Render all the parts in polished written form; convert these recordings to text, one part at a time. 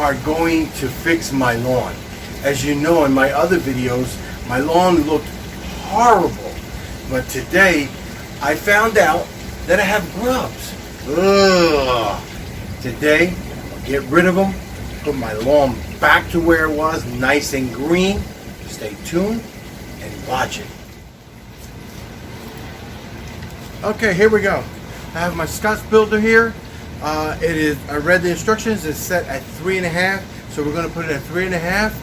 are going to fix my lawn. As you know, in my other videos, my lawn looked horrible. But today, I found out that I have grubs. Ugh. Today, I'll get rid of them, put my lawn back to where it was, nice and green. Stay tuned and watch it. Okay, here we go. I have my Scotch Builder here. I read the instructions. It's set at 3.5, so we're going to put it at 3.5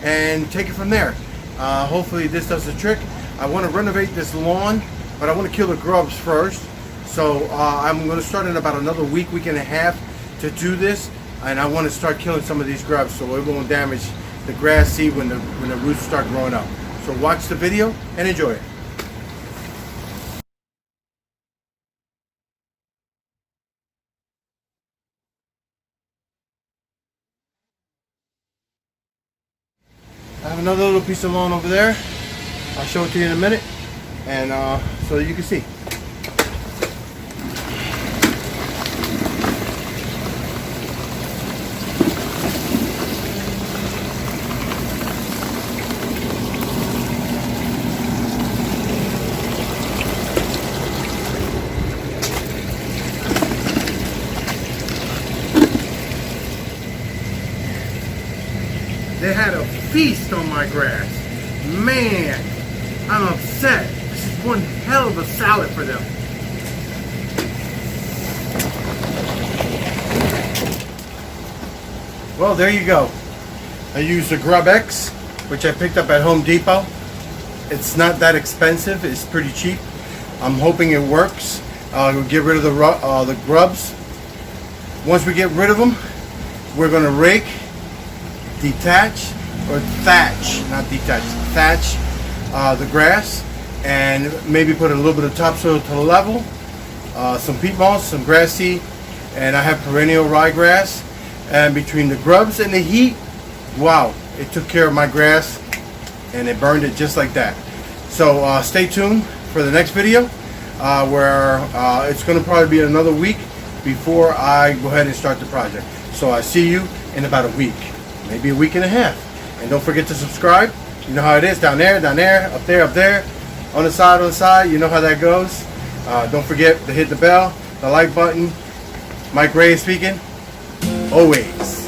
and take it from there. Hopefully this does the trick. I want to renovate this lawn, but I want to kill the grubs first. So I'm going to start in about another week and a half to do this, and I want to start killing some of these grubs so it won't damage the grass seed when the roots start growing up. So watch the video and enjoy it. I have another little piece of lawn over there. I'll show it to you in a minute, and so you can see. They had a feast on my grass. Man, I'm upset. This is one hell of a salad for them. Well, there you go. I used the grubex, which I picked up at Home Depot. It's not that expensive. It's pretty cheap. I'm hoping it works. We'll get rid of the grubs. Once we get rid of them, we're going to rake, detach, or thatch, not detach, thatch the grass, and maybe put a little bit of topsoil to the level, some peat moss, some grass seed, and I have perennial ryegrass. And between the grubs and the heat, wow, it took care of my grass and it burned it just like that. So stay tuned for the next video where it's going to probably be another week before I go ahead and start the project. So I see you in about a week, maybe a week and a half. And don't forget to subscribe. You know how it is, down there, up there, on the side, you know how that goes. Don't forget to hit the bell, the like button. Mike Ray is speaking, always.